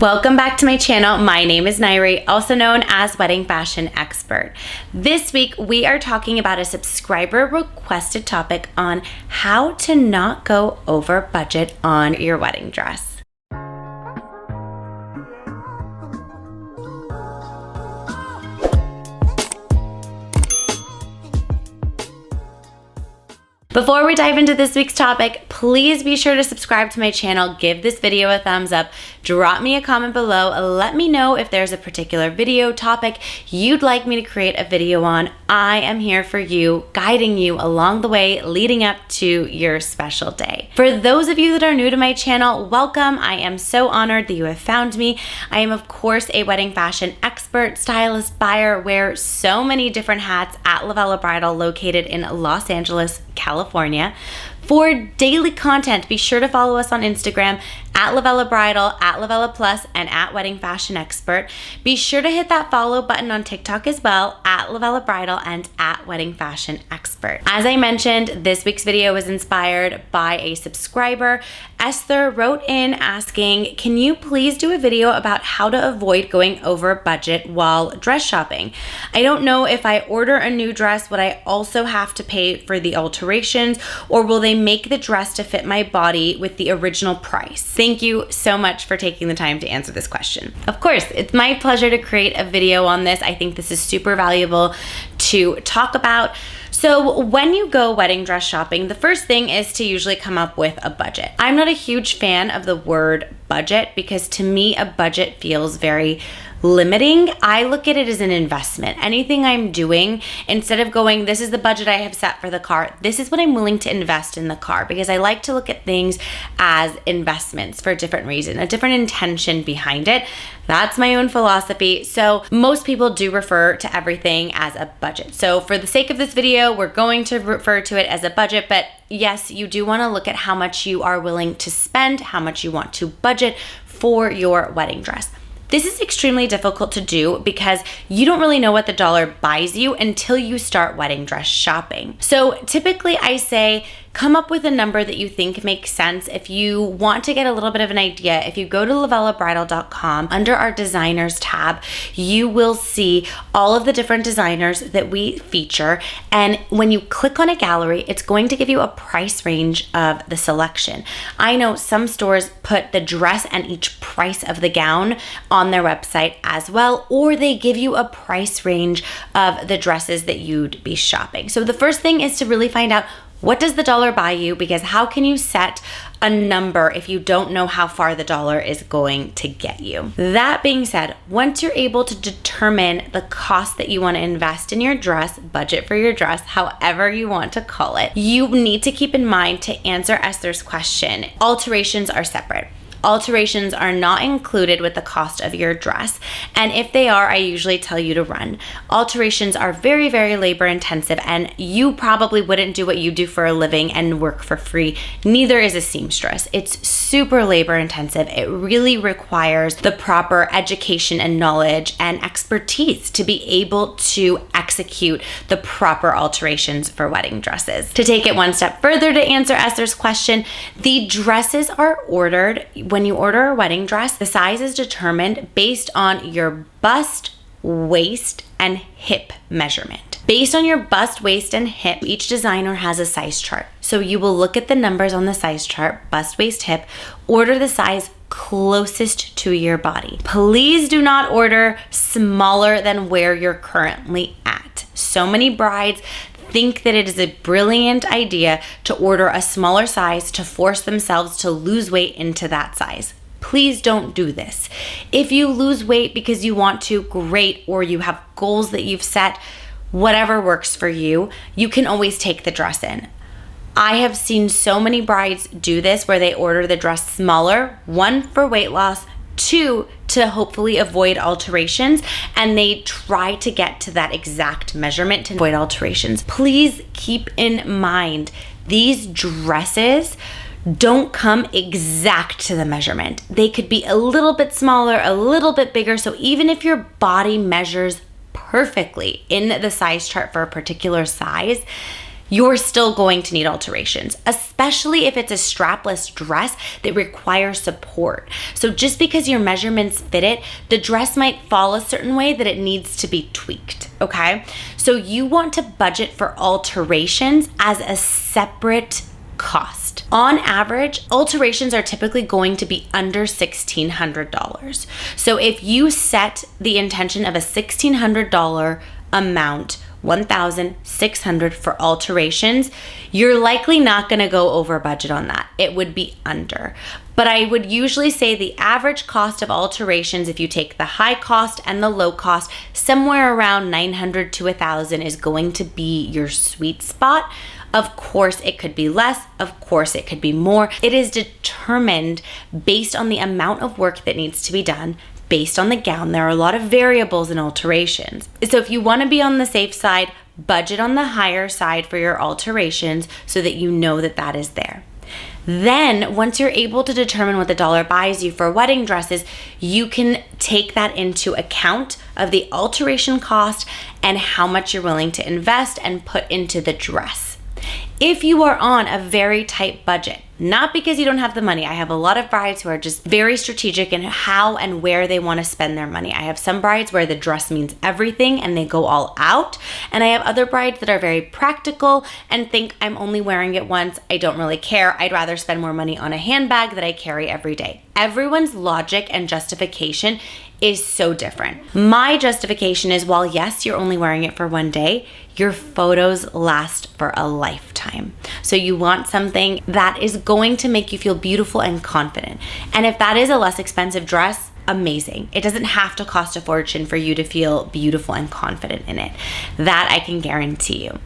Welcome back to my channel. My name is Nayri, also known as Wedding Fashion Expert. This week, we are talking about a subscriber requested topic on how to not go over budget on your wedding dress. Before we dive into this week's topic, please be sure to subscribe to my channel, give this video a thumbs up, drop me a comment below, let me know if there's a particular video topic you'd like me to create a video on. I am here for you, guiding you along the way leading up to your special day. For those of you that are new to my channel, welcome. I am so honored that you have found me. I am of course a wedding fashion expert, stylist, buyer, wear so many different hats at LOVELLA Bridal located in Los Angeles, California. For daily content, be sure to follow us on Instagram at LOVELLA Bridal, at LOVELLA Plus, and at Wedding Fashion Expert. Be sure to hit that follow button on TikTok as well, at LOVELLA Bridal and at Wedding Fashion Expert. As I mentioned, this week's video was inspired by a subscriber. Esther wrote in asking, can you please do a video about how to avoid going over budget while dress shopping? I don't know if I order a new dress, would I also have to pay for the alterations, or will they make the dress to fit my body with the original price? Thank you so much for taking the time to answer this question. Of course, it's my pleasure to create a video on this. I think this is super valuable to talk about. So when you go wedding dress shopping, the first thing is to usually come up with a budget. I'm not a huge fan of the word budget because to me, a budget feels very limiting. I look at it as an investment. Anything I'm doing, instead of going, this is the budget I have set for the car, this is what I'm willing to invest in the car, because I like to look at things as investments for a different reason, a different intention behind it. That's my own philosophy. So most people do refer to everything as a budget. So for the sake of this video, we're going to refer to it as a budget, but yes, you do want to look at how much you are willing to spend, how much you want to budget for your wedding dress. This is extremely difficult to do because you don't really know what the dollar buys you until you start wedding dress shopping. So typically I say, come up with a number that you think makes sense. If you want to get a little bit of an idea, if you go to lovellabridal.com, under our designers tab, you will see all of the different designers that we feature. And when you click on a gallery, it's going to give you a price range of the selection. I know some stores put the dress and each price of the gown on their website as well, or they give you a price range of the dresses that you'd be shopping. So the first thing is to really find out, what does the dollar buy you? Because how can you set a number if you don't know how far the dollar is going to get you? That being said, once you're able to determine the cost that you want to invest in your dress, budget for your dress, however you want to call it, you need to keep in mind to answer Esther's question. Alterations are separate. Alterations are not included with the cost of your dress, and if they are, I usually tell you to run. Alterations are very, very labor intensive, and you probably wouldn't do what you do for a living and work for free. Neither is a seamstress. It's super labor intensive. It really requires the proper education and knowledge and expertise to be able to execute the proper alterations for wedding dresses. To take it one step further to answer Esther's question, the dresses are ordered. When you order a wedding dress, the size is determined based on your bust, waist, and hip measurement. Based on your bust, waist, and hip, each designer has a size chart. So you will look at the numbers on the size chart, bust, waist, hip, order the size closest to your body. Please do not order smaller than where you're currently at. So many brides think that it is a brilliant idea to order a smaller size to force themselves to lose weight into that size. Please don't do this. If you lose weight because you want to, great, or you have goals that you've set, whatever works for you, you can always take the dress in. I have seen so many brides do this where they order the dress smaller, one, for weight loss, two, to hopefully avoid alterations, and they try to get to that exact measurement to avoid alterations. Please keep in mind, these dresses don't come exact to the measurement. They could be a little bit smaller, a little bit bigger. So even if your body measures perfectly in the size chart for a particular size, you're still going to need alterations, especially if it's a strapless dress that requires support. So just because your measurements fit it, the dress might fall a certain way that it needs to be tweaked, okay? So you want to budget for alterations as a separate cost. On average, alterations are typically going to be under $1,600. So if you set the intention of a $1,600 amount, $1,600 for alterations, you're likely not going to go over budget on that. It would be under. But I would usually say the average cost of alterations, if you take the high cost and the low cost, somewhere around $900 to $1,000 is going to be your sweet spot. Of course, it could be less. Of course, it could be more. It is determined based on the amount of work that needs to be done, based on the gown. There are a lot of variables in alterations. So if you want to be on the safe side, budget on the higher side for your alterations so that you know that that is there. Then once you're able to determine what the dollar buys you for wedding dresses, you can take that into account of the alteration cost and how much you're willing to invest and put into the dress. If you are on a very tight budget, not because you don't have the money. I have a lot of brides who are just very strategic in how and where they want to spend their money. I have some brides where the dress means everything and they go all out. And I have other brides that are very practical and think I'm only wearing it once. I don't really care. I'd rather spend more money on a handbag that I carry every day. Everyone's logic and justification is so different. My justification is, while yes, you're only wearing it for one day, your photos last for a lifetime. So you want something that is going to make you feel beautiful and confident. And if that is a less expensive dress, amazing. It doesn't have to cost a fortune for you to feel beautiful and confident in it. That I can guarantee you.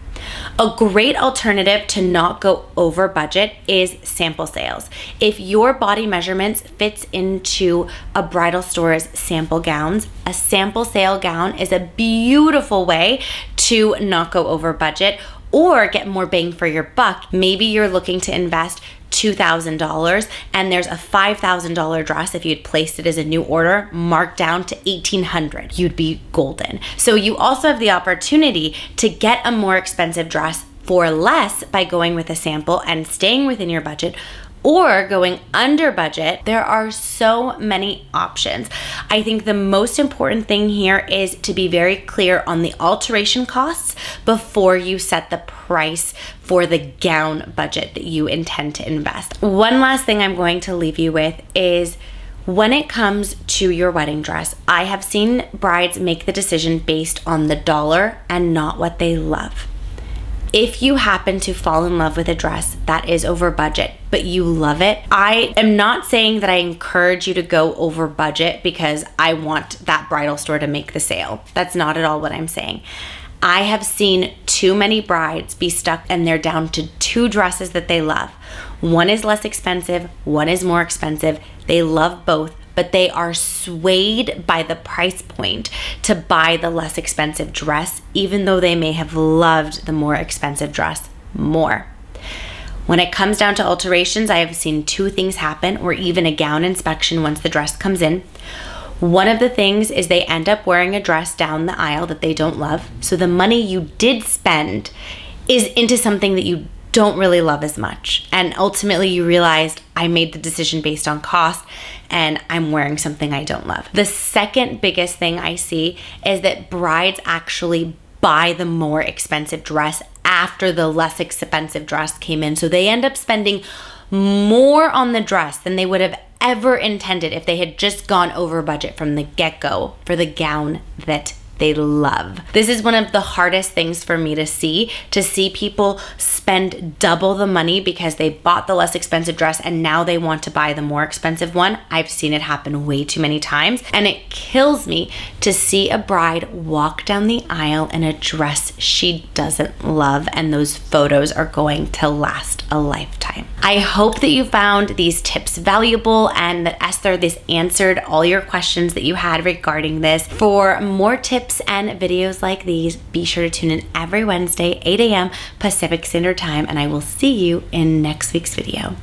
A great alternative to not go over budget is sample sales. If your body measurements fits into a bridal store's sample gowns, a sample sale gown is a beautiful way to not go over budget or get more bang for your buck. Maybe you're looking to invest $2,000 and there's a $5,000 dress. If you'd placed it as a new order, marked down to $1,800, you'd be golden. So you also have the opportunity to get a more expensive dress for less by going with a sample and staying within your budget, or going under budget. There are so many options. I think the most important thing here is to be very clear on the alteration costs before you set the price for the gown budget that you intend to invest. One last thing I'm going to leave you with is, when it comes to your wedding dress, I have seen brides make the decision based on the dollar and not what they love. If you happen to fall in love with a dress that is over budget, but you love it, I am not saying that I encourage you to go over budget because I want that bridal store to make the sale. That's not at all what I'm saying. I have seen too many brides be stuck and they're down to two dresses that they love. One is less expensive, one is more expensive. They love both, but they are swayed by the price point to buy the less expensive dress, even though they may have loved the more expensive dress more. When it comes down to alterations, I have seen two things happen, or even a gown inspection once the dress comes in. One of the things is they end up wearing a dress down the aisle that they don't love. So the money you did spend is into something that you don't really love as much. And ultimately you realized, I made the decision based on cost and I'm wearing something I don't love. The second biggest thing I see is that brides actually buy the more expensive dress after the less expensive dress came in. So they end up spending more on the dress than they would have ever intended if they had just gone over budget from the get-go for the gown that they love. This is one of the hardest things for me to see people spend double the money because they bought the less expensive dress and now they want to buy the more expensive one. I've seen it happen way too many times, and it kills me to see a bride walk down the aisle in a dress she doesn't love, and those photos are going to last a lifetime. I hope that you found these tips valuable and that, Esther, this answered all your questions that you had regarding this. For more tips and videos like these, be sure to tune in every Wednesday, 8 a.m. Pacific Standard Time, and I will see you in next week's video.